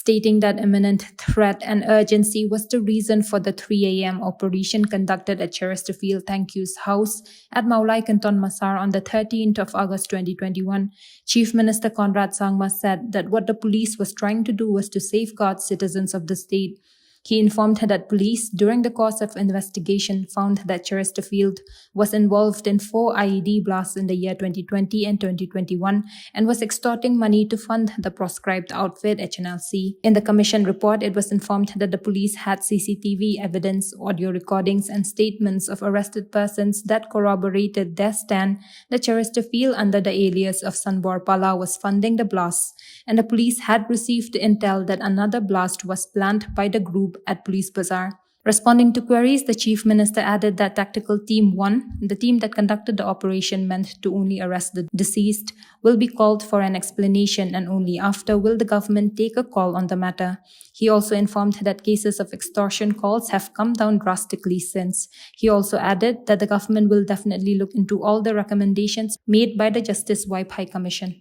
stating that imminent threat and urgency was the reason for the 3 a.m. operation conducted at Cheristerfield Thankhview's house at Maulai Kanton Masar on the 13th of August 2021. Chief Minister Conrad Sangma said that what the police was trying to do was to safeguard citizens of the state. He informed that police, during the course of investigation, found that Cheristerfield was involved in 4 IED blasts in the year 2020 and 2021 and was extorting money to fund the proscribed outfit HNLC. In the commission report, it was informed that the police had CCTV evidence, audio recordings, and statements of arrested persons that corroborated their stand that Cheristerfield, under the alias of Sanbor Pala, was funding the blasts, and the police had received intel that another blast was planned by the group at Police Bazaar. Responding to queries, the Chief Minister added that Tactical Team 1, the team that conducted the operation meant to only arrest the deceased, will be called for an explanation, and only after will the government take a call on the matter. He also informed that cases of extortion calls have come down drastically since. He also added that the government will definitely look into all the recommendations made by the Justice Wipe High Commission.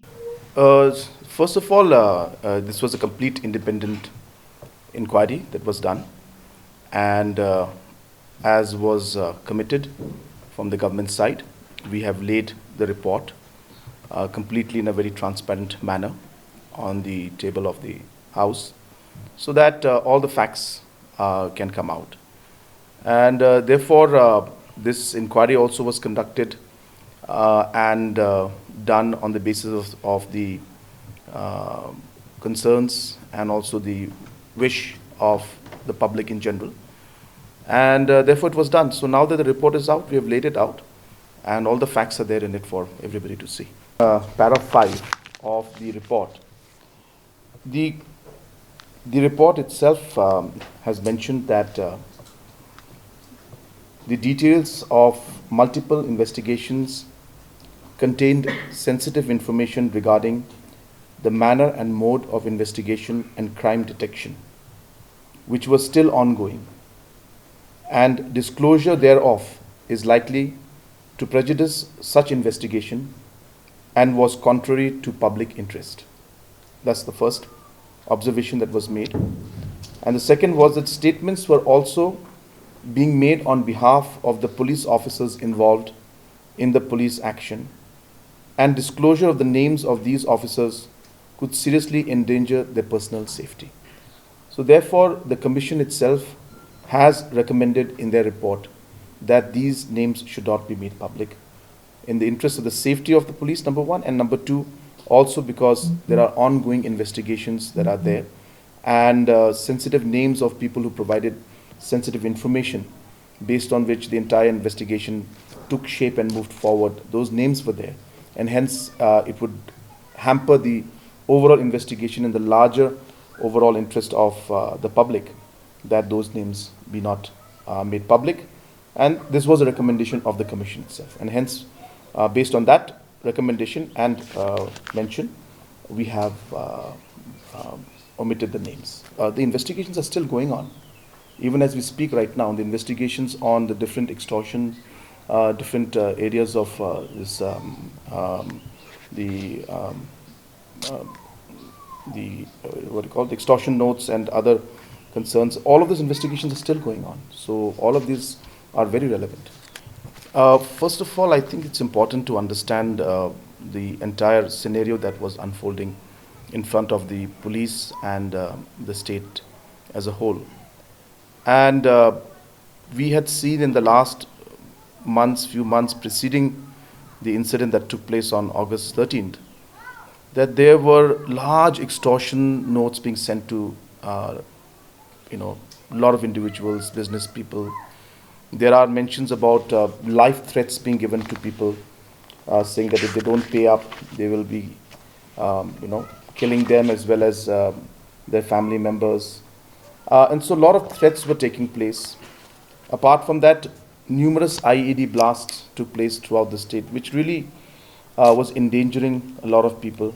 First of all, this was a complete independent inquiry that was done, and as was committed from the government side, we have laid the report completely in a very transparent manner on the table of the House, so that all the facts can come out. And therefore, this inquiry also was conducted and done on the basis of the concerns and also the wish of the public in general, and therefore it was done. So now that the report is out, we have laid it out, and all the facts are there in it for everybody to see. Para 5 of the report. The report itself has mentioned that the details of multiple investigations contained sensitive information regarding the manner and mode of investigation and crime detection, which was still ongoing, and disclosure thereof is likely to prejudice such investigation and was contrary to public interest. That's the first observation that was made. And the second was that statements were also being made on behalf of the police officers involved in the police action, and disclosure of the names of these officers could seriously endanger their personal safety. So therefore, the Commission itself has recommended in their report that these names should not be made public, in the interest of the safety of the police, number one, and number two, also because there are ongoing investigations that are there, and sensitive names of people who provided sensitive information based on which the entire investigation took shape and moved forward. Those names were there, and hence it would hamper the overall investigation in the larger overall interest of the public, that those names be not made public. And this was a recommendation of the Commission itself, and hence based on that recommendation and mention, we have omitted the names. The investigations are still going on. Even as we speak right now, the investigations on the different extortion, different areas of the extortion notes and other concerns, all of these investigations are still going on. So all of these are very relevant. First of all, I think it's important to understand the entire scenario that was unfolding in front of the police and the state as a whole. And we had seen in the last few months preceding the incident that took place on August 13th, that there were large extortion notes being sent to a lot of individuals, business people. There are mentions about life threats being given to people, saying that if they don't pay up, they will be killing them as well as their family members. And so a lot of threats were taking place. Apart from that, numerous IED blasts took place throughout the state, which really was endangering a lot of people.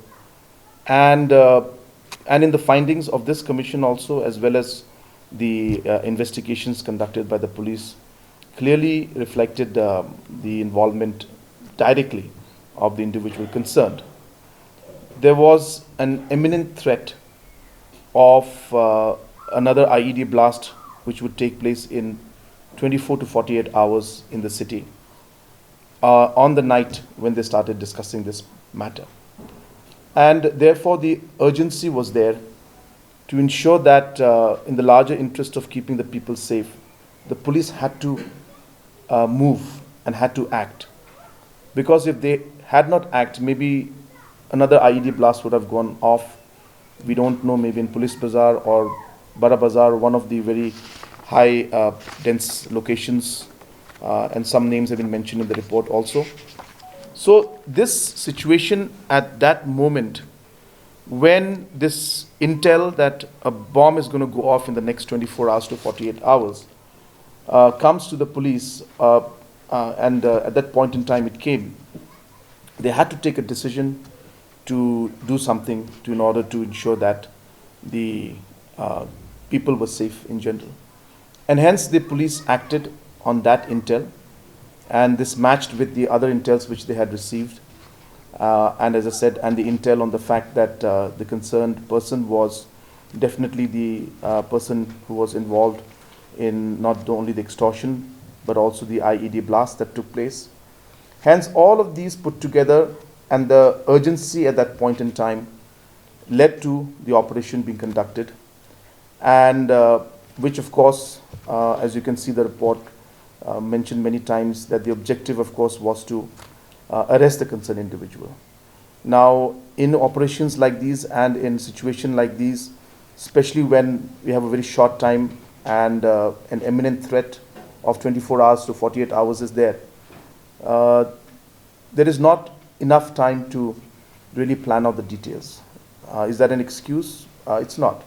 And in the findings of this commission also, as well as the investigations conducted by the police, clearly reflected the involvement directly of the individual concerned. There was an imminent threat of another IED blast which would take place in 24 to 48 hours in the city on the night when they started discussing this matter. And therefore the urgency was there to ensure that in the larger interest of keeping the people safe, the police had to move and had to act. Because if they had not acted, maybe another IED blast would have gone off. We don't know, maybe in Police Bazaar or Bara Bazaar, one of the very high dense locations, and some names have been mentioned in the report also. So this situation at that moment, when this intel that a bomb is going to go off in the next 24 hours to 48 hours comes to the police, and at that point in time it came, they had to take a decision to do something in order to ensure that the people were safe in general. And hence the police acted on that intel, and this matched with the other intels which they had received. And as I said, and the intel on the fact that the concerned person was definitely the person who was involved in not only the extortion but also the IED blast that took place. Hence, all of these put together and the urgency at that point in time led to the operation being conducted, and which of course, as you can see the report mentioned many times, that the objective of course was to arrest the concerned individual. Now, in operations like these and in situations like these, especially when we have a very short time and an imminent threat of 24 hours to 48 hours is there, there is not enough time to really plan out the details. Is that an excuse? It's not.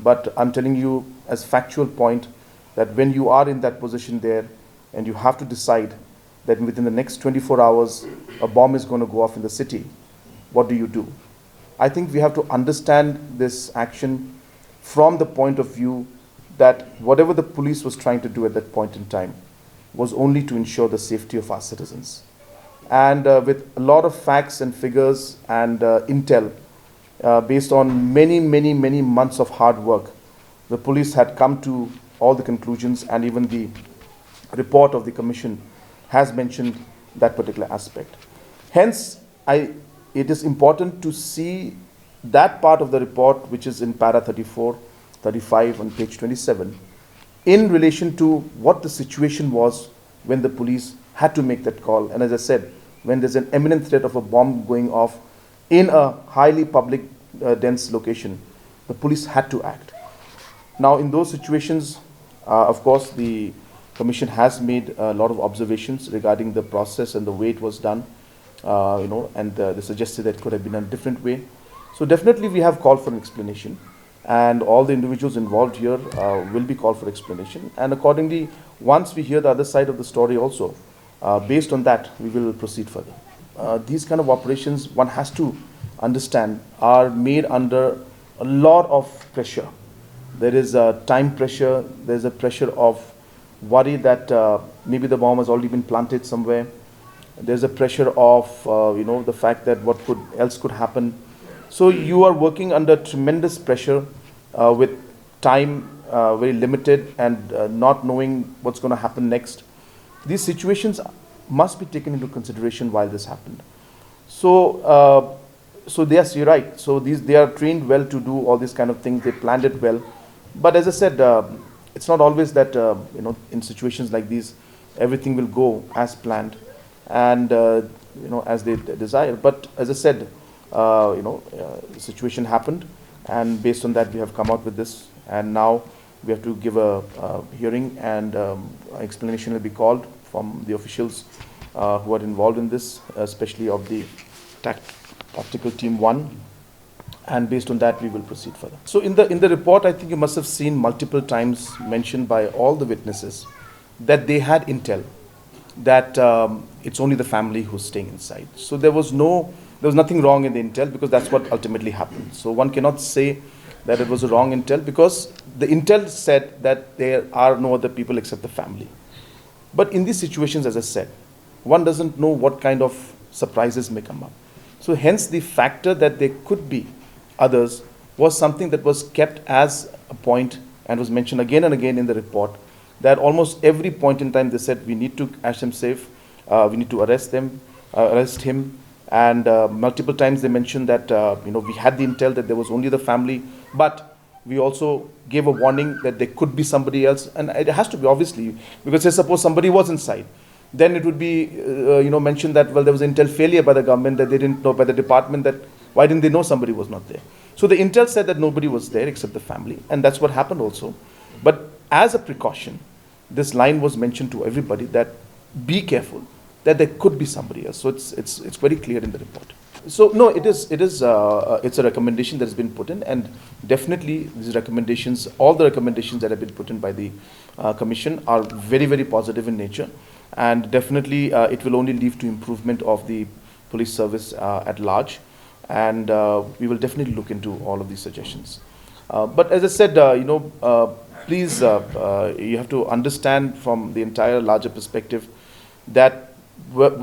But I'm telling you as factual point that when you are in that position there and you have to decide that within the next 24 hours a bomb is going to go off in the city, what do you do? I think we have to understand this action from the point of view that whatever the police was trying to do at that point in time was only to ensure the safety of our citizens. And with a lot of facts and figures and intel, based on many months of hard work, the police had come to all the conclusions, and even the report of the commission has mentioned that particular aspect. Hence, it is important to see that part of the report which is in para 34, 35 on page 27 in relation to what the situation was when the police had to make that call. And as I said, when there's an imminent threat of a bomb going off in a highly public dense location, the police had to act. Now in those situations, of course the Commission has made a lot of observations regarding the process and the way it was done, and they suggested that it could have been done a different way. So definitely we have called for an explanation, and all the individuals involved here will be called for explanation. And accordingly, once we hear the other side of the story also, based on that, we will proceed further. These kind of operations, one has to understand, are made under a lot of pressure. There is a time pressure, there is a pressure of worry that maybe the bomb has already been planted somewhere. There's a pressure of the fact that what else could happen. So you are working under tremendous pressure with time very limited, and not knowing what's going to happen next. These situations must be taken into consideration while this happened. So yes, you're right. So they are trained well to do all these kind of things. They planned it well. But as I said, it's not always that in situations like these everything will go as planned and as they desire. But as I said, the situation happened, and based on that we have come out with this, and now we have to give a hearing, and explanation will be called from the officials who are involved in this, especially of the tactical team 1. And based on that, we will proceed further. So in the report, I think you must have seen multiple times mentioned by all the witnesses that they had intel that it's only the family who's staying inside. So there was nothing wrong in the intel, because that's what ultimately happened. So one cannot say that it was a wrong intel, because the intel said that there are no other people except the family. But in these situations, as I said, one doesn't know what kind of surprises may come up. So hence the factor that there could be others was something that was kept as a point and was mentioned again and again in the report, that almost every point in time they said we need to catch them safe, we need to arrest him, and multiple times they mentioned that we had the intel that there was only the family, but we also gave a warning that there could be somebody else, and it has to be, obviously, because say suppose somebody was inside, then it would be mentioned that, well, there was intel failure by the government, that they didn't know, by the department, that why didn't they know somebody was not there. So the intel said that nobody was there except the family, and that's what happened also. But as a precaution, this line was mentioned to everybody that be careful, that there could be somebody else. So it's very clear in the report. So no, it's a recommendation that has been put in, and definitely these recommendations, all the recommendations that have been put in by the commission are very, very positive in nature, and definitely it will only lead to improvement of the police service at large, and we will definitely look into all of these suggestions. But as I said, please, you have to understand from the entire larger perspective that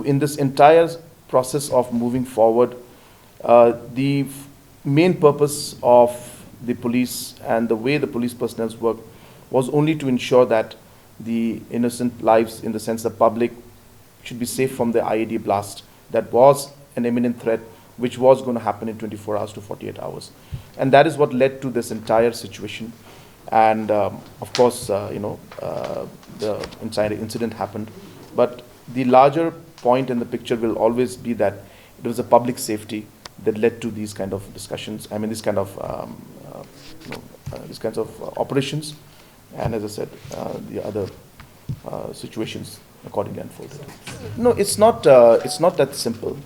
in this entire process of moving forward, the main purpose of the police and the way the police personnel work was only to ensure that the innocent lives, in the sense the public, should be safe from the IED blast that was an imminent threat, which was going to happen in 24 hours to 48 hours. And that is what led to this entire situation. And of course, the entire incident happened. But the larger point in the picture will always be that it was a public safety that led to these kind of discussions. I mean, these kinds of operations. And as I said, the other situations accordingly unfolded. No, it's not that simple.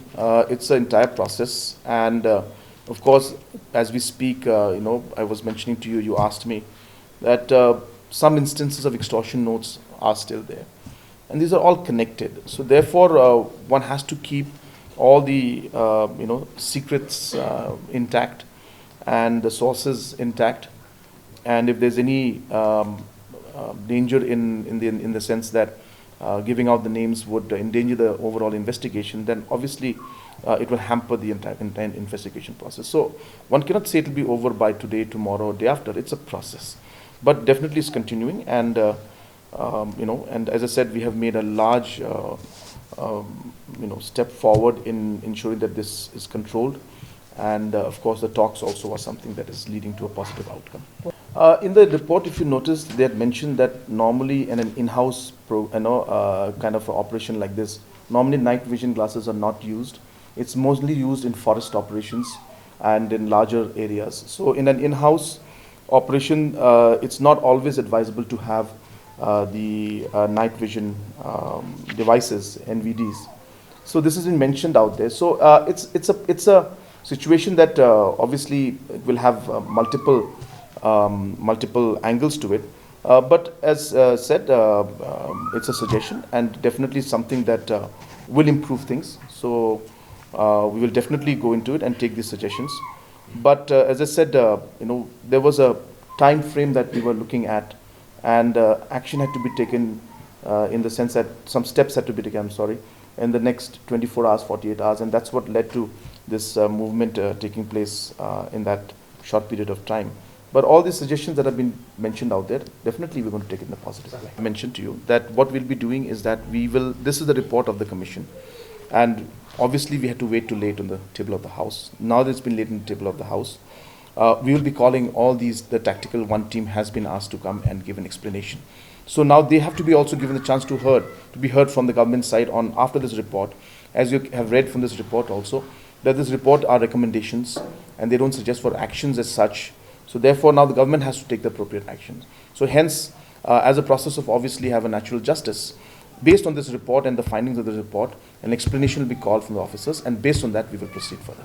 It's an entire process, and of course, as we speak, I was mentioning to you, you asked me that some instances of extortion notes are still there, and these are all connected. So therefore, one has to keep all the secrets intact and the sources intact, and if there's any danger in the sense that giving out the names would endanger the overall investigation, then obviously it will hamper the entire investigation process. So one cannot say it will be over by today, tomorrow, day after. It's a process, but definitely it's continuing. And and as I said, we have made a large step forward in ensuring that this is controlled. And of course, the talks also are something that is leading to a positive outcome. In the report, if you notice, they had mentioned that normally in an in-house kind of operation like this, normally night vision glasses are not used. It's mostly used in forest operations and in larger areas. So in an in-house operation, it's not always advisable to have the night vision devices, NVDs. So this has been mentioned out there. So it's a situation that obviously will have multiple angles to it, but as said, it's a suggestion and definitely something that will improve things. So we will definitely go into it and take these suggestions. But as I said, there was a time frame that we were looking at, and action had to be taken in the sense that some steps had to be taken, in the next 24 hours, 48 hours, and that's what led to this movement taking place in that short period of time. But all these suggestions that have been mentioned out there, definitely we're going to take it in a positive way. I mentioned to you that what we'll be doing is that this is the report of the commission, and obviously we had to wait till late on the table of the House. Now that it's been laid on the table of the House, we will be calling all these, the tactical one team has been asked to come and give an explanation. So now they have to be also given the chance to be heard from the government side on after this report. As you have read from this report also, that this report are recommendations and they don't suggest for actions as such. So therefore now the government has to take the appropriate actions. So hence, as a process of obviously have a natural justice, based on this report and the findings of the report, an explanation will be called from the officers, and based on that we will proceed further.